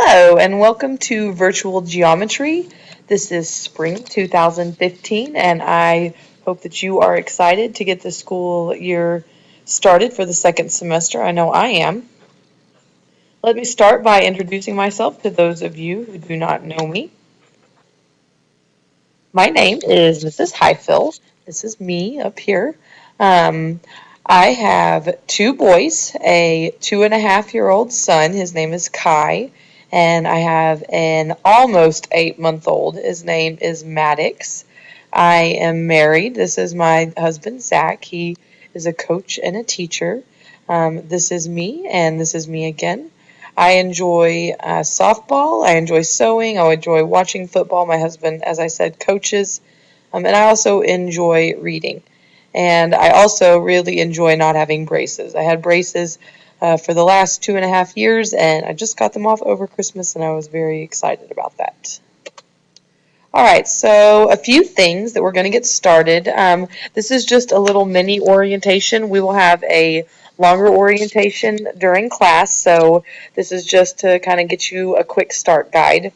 Hello and welcome to Virtual Geometry. This is spring 2015 and I hope that you are excited to get the school year started for the second semester. I know I am. Let me start by introducing myself to those of you who do not know me. My name is Mrs. Highfill. This is me up here. I have two boys, a 2.5-year-old son. His name is Kai. And I have an almost 8-month-old. His name is Maddox. I am married. This is my husband, Zach. He is a coach and a teacher. This is me, and this is me again. I enjoy softball. I enjoy sewing. I enjoy watching football. My husband, as I said, coaches. And I also enjoy reading. And I also really enjoy not having braces. I had braces for the last 2.5 years, and I just got them off over Christmas, and I was very excited about that. All right, so a few things that we're going to get started. This is just a little mini orientation. We will have a longer orientation during class, so this is just to kind of get you a quick start guide.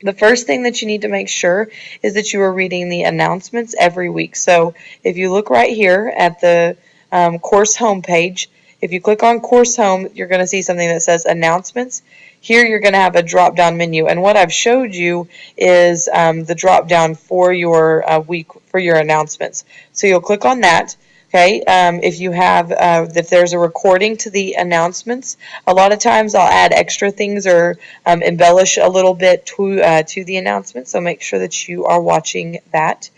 The first thing that you need to make sure is that you are reading the announcements every week. So if you look right here at the course homepage, if you click on course home, you're going to see something that says announcements. Here you're going to have a drop-down menu, and what I've showed you is the drop-down for your week, for your announcements. So you'll click on that. Okay, if there's a recording to the announcements, a lot of times I'll add extra things or embellish a little bit to the announcements, so make sure that you are watching that.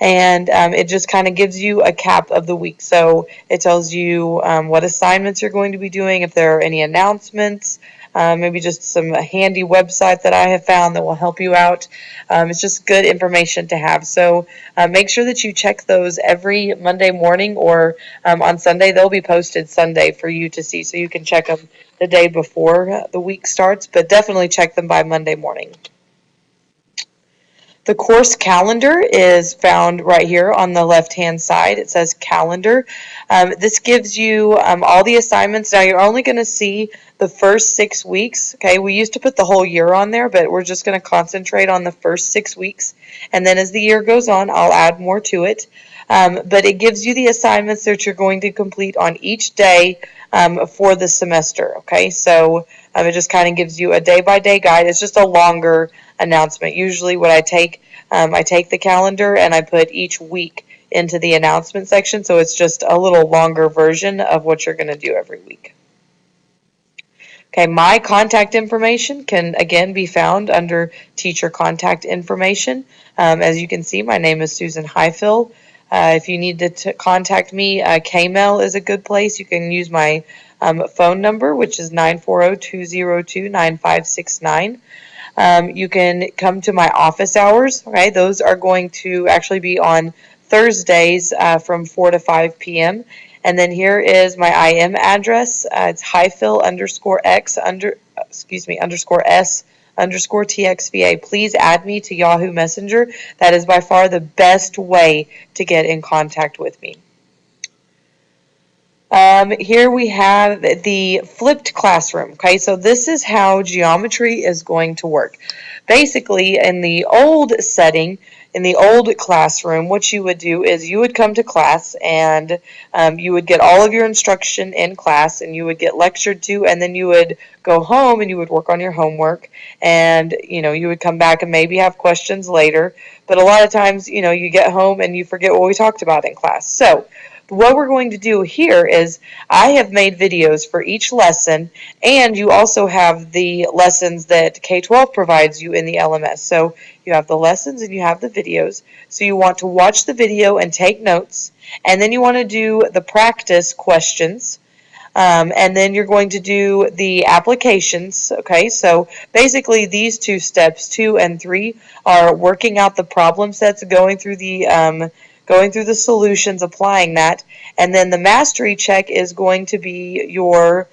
And it just kind of gives you a cap of the week. So it tells you what assignments you're going to be doing, if there are any announcements, maybe just some handy website that I have found that will help you out. It's just good information to have. So make sure that you check those every Monday morning, or on Sunday. They'll be posted Sunday for you to see, so you can check them the day before the week starts, but definitely check them by Monday morning. The course calendar is found right here on the left-hand side. It says calendar. This gives you all the assignments. Now you're only going to see the first 6 weeks. Okay, we used to put the whole year on there, but we're just going to concentrate on the first 6 weeks. And then as the year goes on, I'll add more to it. But it gives you the assignments that you're going to complete on each day for the semester. Okay, so it just kind of gives you a day-by-day guide. It's just a longer announcement. Usually what I take the calendar and I put each week into the announcement section, so it's just a little longer version of what you're going to do every week. Okay, my contact information can again be found under teacher contact information. As you can see, my name is Susan Highfill. If you need to contact me, Kmail is a good place. You can use my phone number, which is 940-202-9569. You can come to my office hours. Okay, those are going to actually be on Thursdays from 4 to 5 p.m. And then here is my IM address. It's Highfill_S_TXVA. Please add me to Yahoo Messenger. That is by far the best way to get in contact with me. Here we have the flipped classroom. Okay, so this is how geometry is going to work. Basically, in the old setting, in the old classroom, what you would do is you would come to class and you would get all of your instruction in class, and you would get lectured to, and then you would go home and you would work on your homework, and you would come back and maybe have questions later. But a lot of times, you get home and you forget what we talked about in class. So what we're going to do here is I have made videos for each lesson, and you also have the lessons that K-12 provides you in the LMS. So you have the lessons and you have the videos. So you want to watch the video and take notes, and then you want to do the practice questions. And then you're going to do the applications. Okay, so basically these two steps, 2 and 3, are working out the problem sets, going through the solutions, applying that, and then the mastery check is going to be your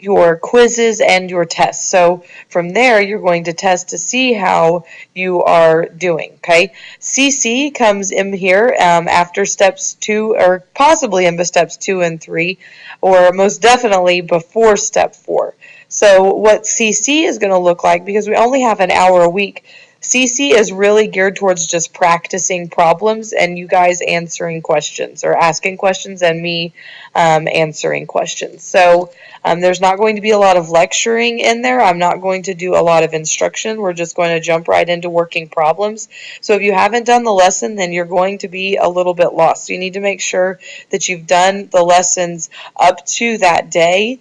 your quizzes and your tests. So from there, you're going to test to see how you are doing, okay? CC comes in here after steps 2, or possibly in steps 2 and 3, or most definitely before step 4. So what CC is going to look like, because we only have an hour a week, CC is really geared towards just practicing problems and you guys answering questions, or asking questions and me answering questions. So there's not going to be a lot of lecturing in there. I'm not going to do a lot of instruction. We're just going to jump right into working problems. So if you haven't done the lesson, then you're going to be a little bit lost. So you need to make sure that you've done the lessons up to that day.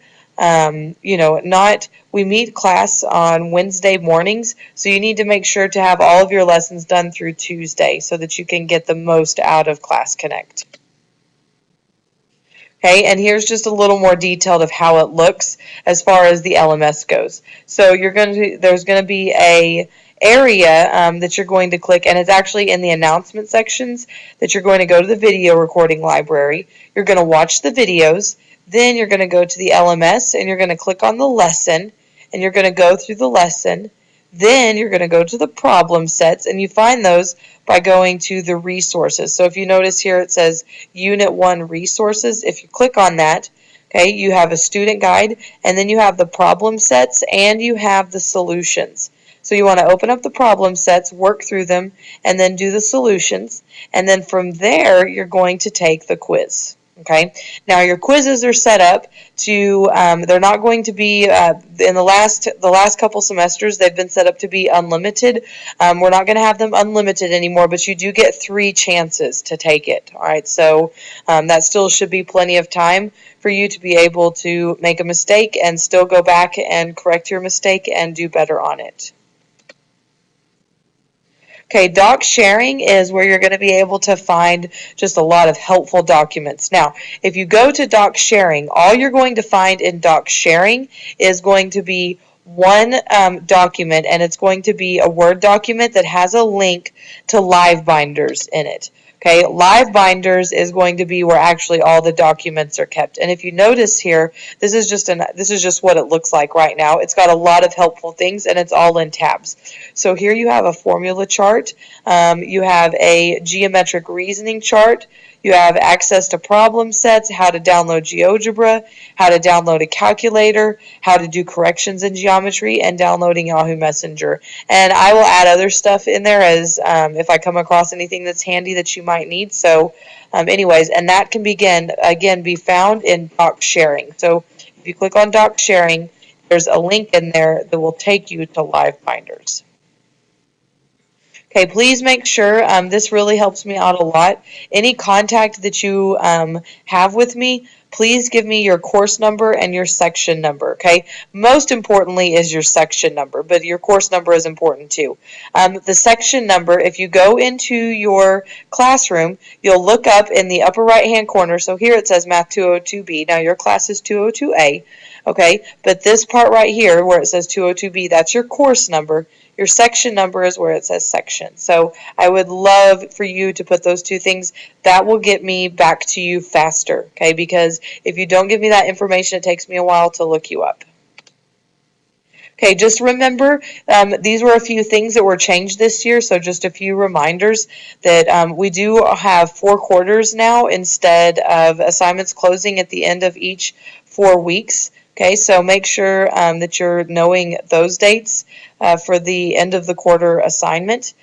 We meet class on Wednesday mornings, so you need to make sure to have all of your lessons done through Tuesday so that you can get the most out of Class Connect. Okay, and here's just a little more detailed of how it looks as far as the LMS goes. So there's going to be a area that you're going to click, and it's actually in the announcement sections that you're going to go to the video recording library. You're going to watch the videos. Then you're going to go to the LMS and you're going to click on the lesson and you're going to go through the lesson. Then you're going to go to the problem sets, and you find those by going to the resources. So if you notice here it says Unit 1 resources. If you click on that, okay, you have a student guide, and then you have the problem sets and you have the solutions. So you want to open up the problem sets, work through them, and then do the solutions. And then from there, you're going to take the quiz. Okay, now your quizzes are set up to, they're not going to be, in the last couple semesters, they've been set up to be unlimited. We're not going to have them unlimited anymore, but you do get 3 chances to take it. All right, so that still should be plenty of time for you to be able to make a mistake and still go back and correct your mistake and do better on it. Okay, doc sharing is where you're going to be able to find just a lot of helpful documents. Now, if you go to doc sharing, all you're going to find in doc sharing is going to be one document, and it's going to be a Word document that has a link to LiveBinders in it. Okay, LiveBinders is going to be where actually all the documents are kept. And if you notice here, this is just what it looks like right now. It's got a lot of helpful things, and it's all in tabs. So here you have a formula chart, you have a geometric reasoning chart, you have access to problem sets, how to download GeoGebra, how to download a calculator, how to do corrections in geometry, and downloading Yahoo Messenger. And I will add other stuff in there as if I come across anything that's handy that you might need. So anyways, and that can again be found in doc sharing. So if you click on doc sharing, there's a link in there that will take you to LiveBinders. Okay, please make sure, this really helps me out a lot. Any contact that you have with me, please give me your course number and your section number, okay? Most importantly is your section number, but your course number is important too. The section number, if you go into your classroom, you'll look up in the upper right-hand corner. So here it says Math 202B. Now your class is 202A, okay? But this part right here where it says 202B, that's your course number. Your section number is where it says section. So I would love for you to put those two things. That will get me back to you faster, okay? Because if you don't give me that information, it takes me a while to look you up. Okay, just remember, these were a few things that were changed this year, so just a few reminders that we do have 4 quarters now instead of assignments closing at the end of each 4 weeks. Okay, so make sure that you're knowing those dates for the end of the quarter assignment.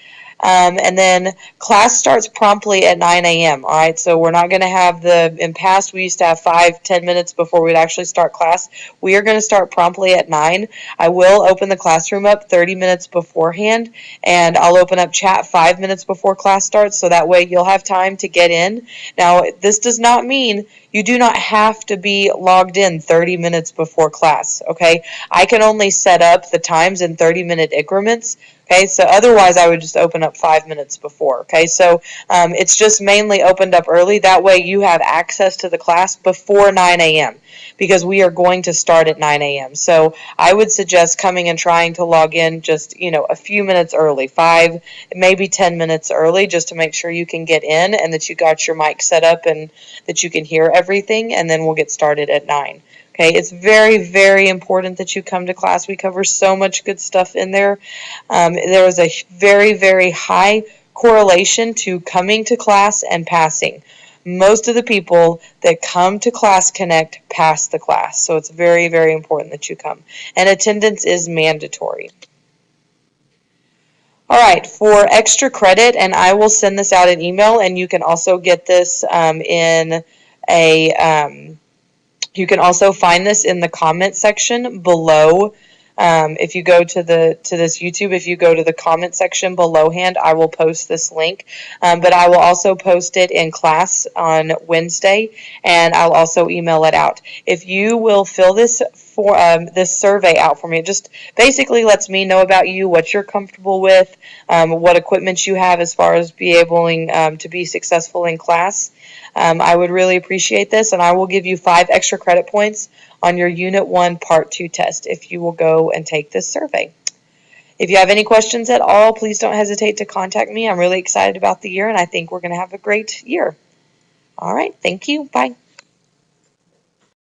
And then class starts promptly at 9 a.m. All right, so we're not going to have in past we used to have 5-10 minutes before we'd actually start class. We are going to start promptly at 9. I will open the classroom up 30 minutes beforehand, and I'll open up chat 5 minutes before class starts, so that way you'll have time to get in. Now, this does not mean you do not have to be logged in 30 minutes before class, okay? I can only set up the times in 30-minute increments. Okay, so otherwise I would just open up 5 minutes before. Okay, so it's just mainly opened up early. That way you have access to the class before 9 a.m. because we are going to start at 9 a.m. So I would suggest coming and trying to log in just, a few minutes early, 5, maybe 10 minutes early, just to make sure you can get in and that you got your mic set up and that you can hear everything, and then we'll get started at 9. Okay, it's very, very important that you come to class. We cover so much good stuff in there. There was a very, very high correlation to coming to class and passing. Most of the people that come to Class Connect pass the class, so it's very, very important that you come. And attendance is mandatory. All right, for extra credit, and I will send this out in email, and you can also get this in a you can also find this in the comment section below. If you go to this YouTube, if you go to the comment section belowhand, I will post this link. But I will also post it in class on Wednesday, and I'll also email it out. If you will fill this this survey out for me, it just basically lets me know about you, what you're comfortable with, what equipment you have as far as be able to be successful in class. I would really appreciate this, and I will give you 5 extra credit points on your Unit 1 Part 2 test if you will go and take this survey. If you have any questions at all, please don't hesitate to contact me. I'm really excited about the year, and I think we're going to have a great year. All right, thank you. Bye.